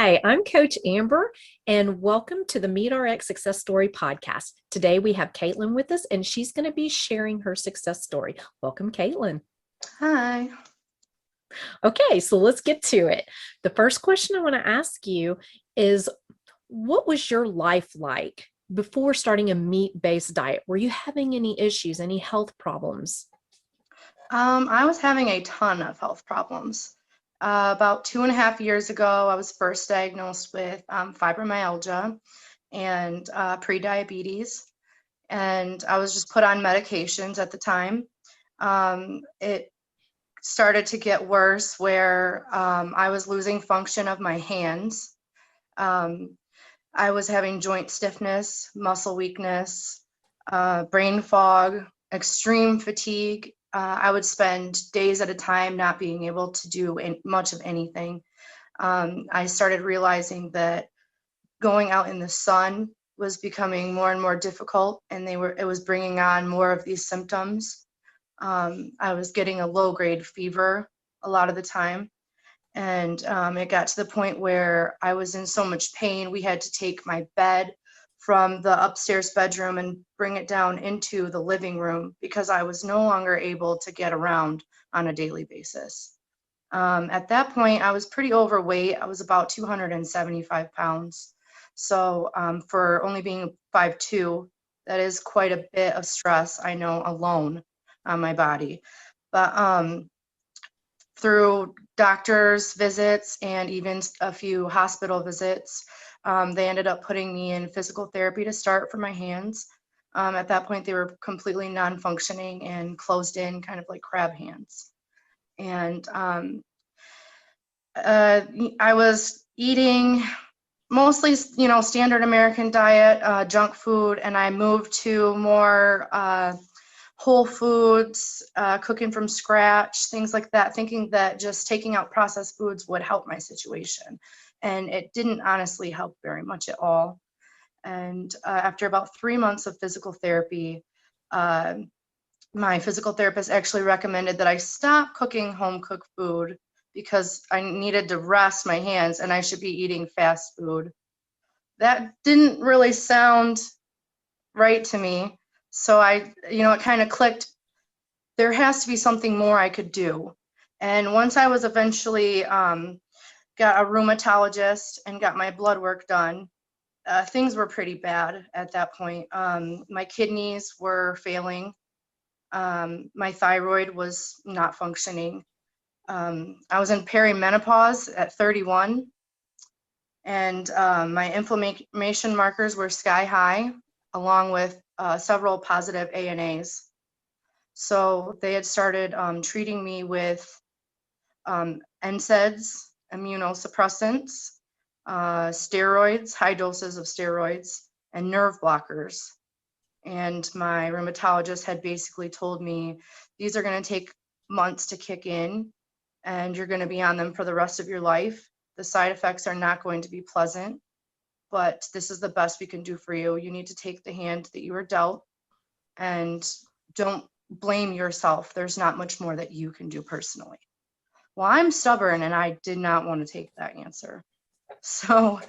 Hi, I'm Coach Amber, and welcome to the Meet RX Success Story podcast. Today we have Kaitlyn with us, and she's going to be sharing her success story. Welcome, Kaitlyn. Hi. Okay, so let's get to it. The first question I want to ask you is, what was your life like before starting a meat-based diet? Were you having any issues, any health problems? I was having a ton of health problems. About 2.5 years ago, I was first diagnosed with fibromyalgia and prediabetes, and I was just put on medications at the time. It started to get worse where I was losing function of my hands. Um, I was having joint stiffness, muscle weakness, brain fog, extreme fatigue. I would spend days at a time not being able to do much of anything. I started realizing that going out in the sun was becoming more and more difficult, and it was bringing on more of these symptoms. I was getting a low-grade fever a lot of the time. And it got to the point where I was in so much pain, we had to take my bed from the upstairs bedroom and bring it down into the living room because I was no longer able to get around on a daily basis. At that point, I was pretty overweight. I was about 275 pounds. So for only being 5'2", that is quite a bit of stress, I know, alone on my body. But through doctor's visits and even a few hospital visits, they ended up putting me in physical therapy to start for my hands. At that point, they were completely non-functioning and closed in, kind of like crab hands. And I was eating mostly, standard American diet, junk food, and I moved to more whole foods, cooking from scratch, things like that, thinking that just taking out processed foods would help my situation. And it didn't honestly help very much at all. And after about 3 months of physical therapy, my physical therapist actually recommended that I stop cooking home cooked food because I needed to rest my hands and I should be eating fast food. That didn't really sound right to me. So it kind of clicked. There has to be something more I could do. And once I was eventually got a rheumatologist and got my blood work done, things were pretty bad at that point. My kidneys were failing. My thyroid was not functioning. I was in perimenopause at 31, and my inflammation markers were sky high, along with several positive ANAs. So they had started treating me with NSAIDs, immunosuppressants, steroids, high doses of steroids, and nerve blockers. And my rheumatologist had basically told me, these are going to take months to kick in, and you're going to be on them for the rest of your life. The side effects are not going to be pleasant, but this is the best we can do for you. You need to take the hand that you were dealt, and don't blame yourself. There's not much more that you can do personally. Well, I'm stubborn and I did not want to take that answer. So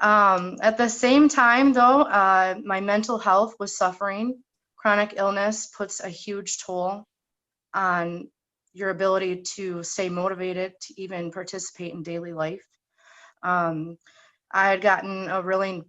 at the same time, though, my mental health was suffering. Chronic illness puts a huge toll on your ability to stay motivated to even participate in daily life. I had gotten a really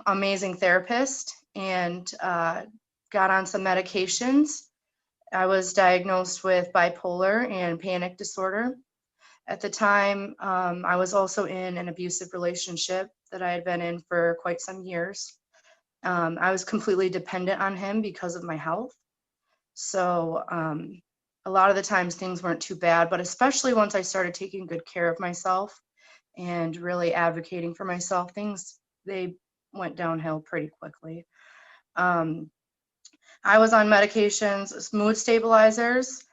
amazing therapist and got on some medications. I was diagnosed with bipolar and panic disorder. At the time, I was also in an abusive relationship that I had been in for quite some years. I was completely dependent on him because of my health. So a lot of the times things weren't too bad, but especially once I started taking good care of myself and really advocating for myself, they went downhill pretty quickly. I was on medications, mood stabilizers,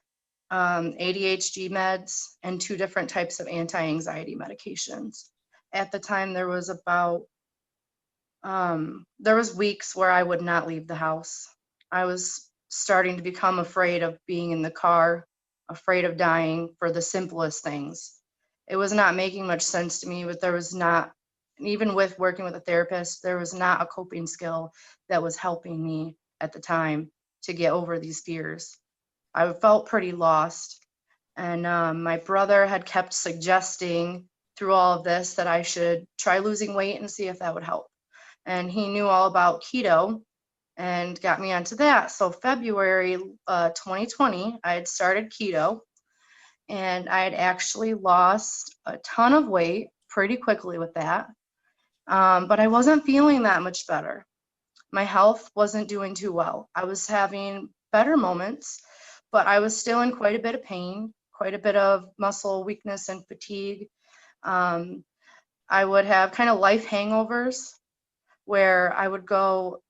ADHD meds, and 2 different types of anti-anxiety medications. At the time, there was weeks where I would not leave the house. I was starting to become afraid of being in the car, afraid of dying for the simplest things. It was not making much sense to me, but there was not even with working with a therapist, there was not a coping skill that was helping me at the time to get over these fears. I felt pretty lost. And my brother had kept suggesting through all of this that I should try losing weight and see if that would help. And he knew all about keto and got me onto that. So February 2020, I had started keto, and I had actually lost a ton of weight pretty quickly with that. But I wasn't feeling that much better. My health wasn't doing too well. I was having better moments, but I was still in quite a bit of pain, quite a bit of muscle weakness and fatigue. I would have kind of life hangovers where I would go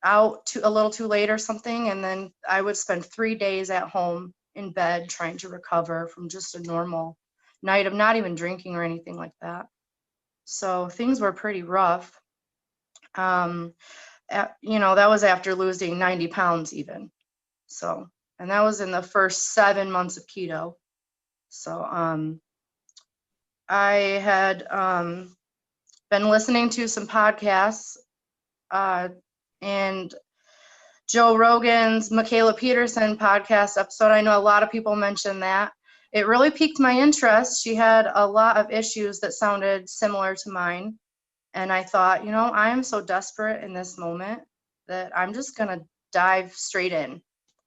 out a little too late or something, and then I would spend 3 days at home in bed trying to recover from just a normal night of not even drinking or anything like that. So things were pretty rough. That was after losing 90 pounds even. So, and that was in the first 7 months of keto. So, I had been listening to some podcasts, and Joe Rogan's Michaela Peterson podcast episode. I know a lot of people mention that. It really piqued my interest. She had a lot of issues that sounded similar to mine. And I thought, I am so desperate in this moment that I'm just going to dive straight in.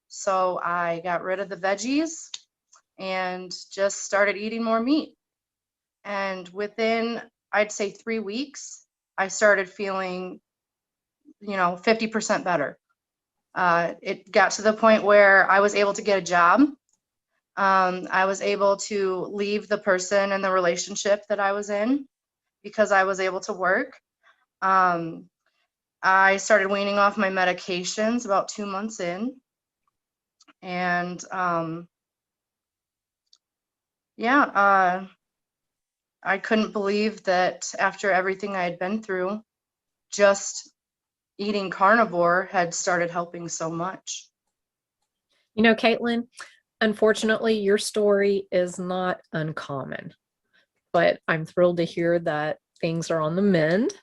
So I got rid of the veggies and just started eating more meat. And within, I'd say 3 weeks, I started feeling, 50% better. It got to the point where I was able to get a job. I was able to leave the person and the relationship that I was in because I was able to work. I started weaning off my medications about 2 months in. And I couldn't believe that after everything I had been through, just eating carnivore had started helping so much. Kaitlyn, unfortunately, your story is not uncommon, but I'm thrilled to hear that things are on the mend.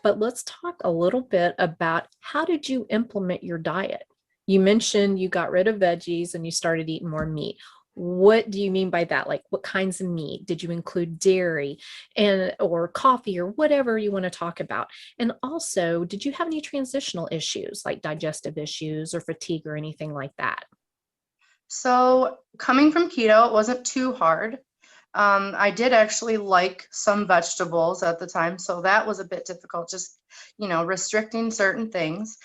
But let's talk a little bit about how did you implement your diet? You mentioned you got rid of veggies and you started eating more meat. What do you mean by that? Like, what kinds of meat? Did you include dairy or coffee or whatever you want to talk about? And also, did you have any transitional issues like digestive issues or fatigue or anything like that? So coming from keto, it wasn't too hard. I did actually like some vegetables at the time, so that was a bit difficult, just, restricting certain things.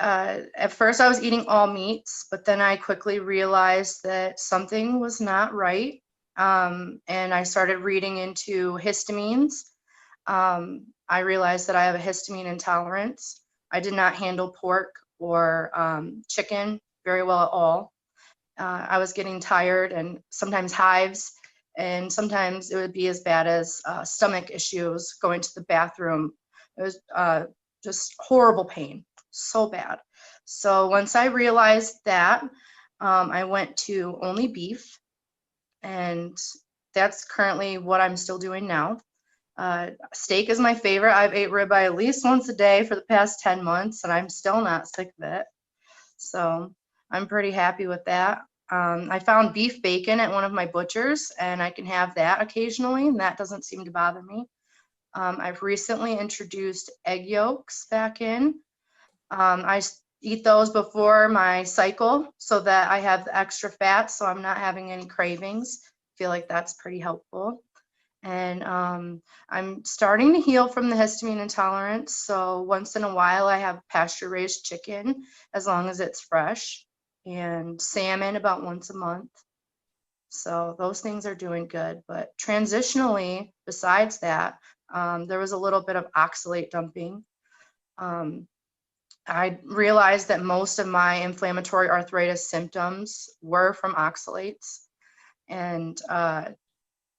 At first I was eating all meats, but then I quickly realized that something was not right. And I started reading into histamines. I realized that I have a histamine intolerance. I did not handle pork or chicken very well at all. I was getting tired and sometimes hives, and sometimes it would be as bad as stomach issues, going to the bathroom. It was just horrible pain, so bad. So once I realized that, I went to only beef, and that's currently what I'm still doing now. Steak is my favorite. I've ate ribeye at least once a day for the past 10 months, and I'm still not sick of it. So I'm pretty happy with that. I found beef bacon at one of my butchers, and I can have that occasionally, and that doesn't seem to bother me. I've recently introduced egg yolks back in. I eat those before my cycle so that I have the extra fat, so I'm not having any cravings. I feel like that's pretty helpful. And I'm starting to heal from the histamine intolerance. So once in a while, I have pasture-raised chicken as long as it's fresh, and salmon about once a month. So those things are doing good. But transitionally, besides that, there was a little bit of oxalate dumping. I realized that most of my inflammatory arthritis symptoms were from oxalates. And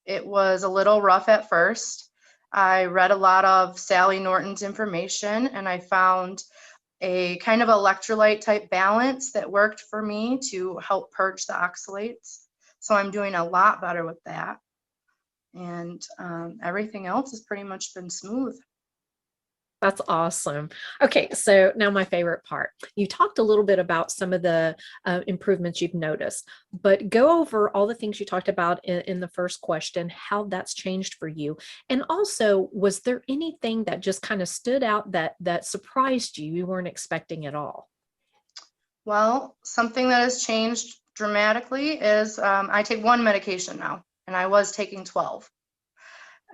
it was a little rough at first. I read a lot of Sally Norton's information, and I found a kind of electrolyte type balance that worked for me to help purge the oxalates. So I'm doing a lot better with that. And everything else has pretty much been smooth. That's awesome. Okay, so now my favorite part. You talked a little bit about some of the improvements you've noticed, but go over all the things you talked about in the first question, how that's changed for you. And also, was there anything that just kind of stood out that surprised you weren't expecting at all? Well, something that has changed dramatically is I take one medication now, and I was taking 12.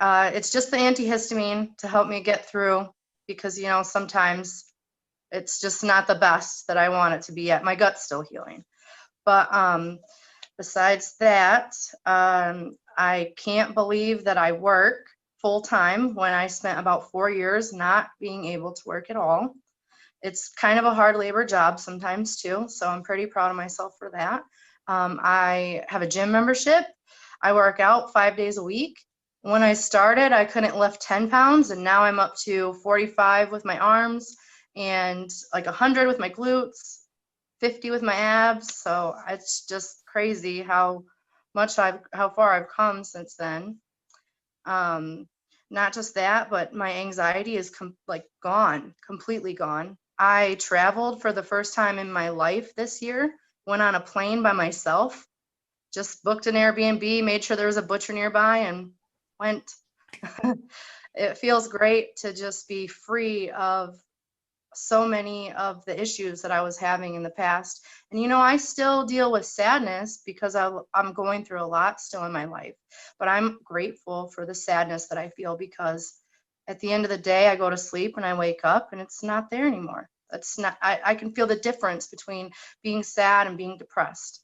It's just the antihistamine to help me get through because, sometimes it's just not the best that I want it to be yet. My gut's still healing. But besides that, I can't believe that I work full time when I spent about 4 years not being able to work at all. It's kind of a hard labor job sometimes too, so I'm pretty proud of myself for that. I have a gym membership. I work out 5 days a week. When I started, I couldn't lift 10 pounds, and now I'm up to 45 with my arms and like 100 with my glutes, 50 with my abs. So it's just crazy how far I've come since then. Not just that, but my anxiety is gone, completely gone. I traveled for the first time in my life this year, went on a plane by myself, just booked an Airbnb, made sure there was a butcher nearby, and went. It feels great to just be free of so many of the issues that I was having in the past. And I still deal with sadness because I'm going through a lot still in my life. But I'm grateful for the sadness that I feel because at the end of the day, I go to sleep and I wake up and it's not there anymore. It's not, I can feel the difference between being sad and being depressed.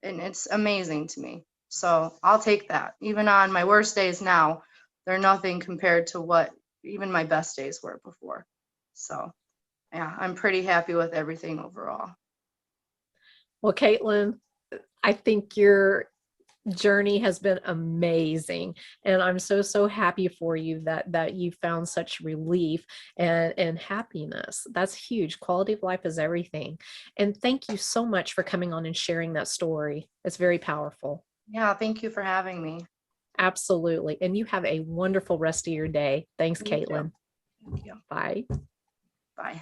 And it's amazing to me. So I'll take that. Even on my worst days now, they're nothing compared to what even my best days were before. So yeah, I'm pretty happy with everything overall. Well, Kaitlyn, I think your journey has been amazing, and I'm so happy for you that you found such relief and happiness. That's huge. Quality of life is everything. And thank you so much for coming on and sharing that story. It's very powerful. Yeah, thank you for having me. Absolutely. And you have a wonderful rest of your day. Thanks, You too. Kaitlyn. Thank you. Bye. Bye.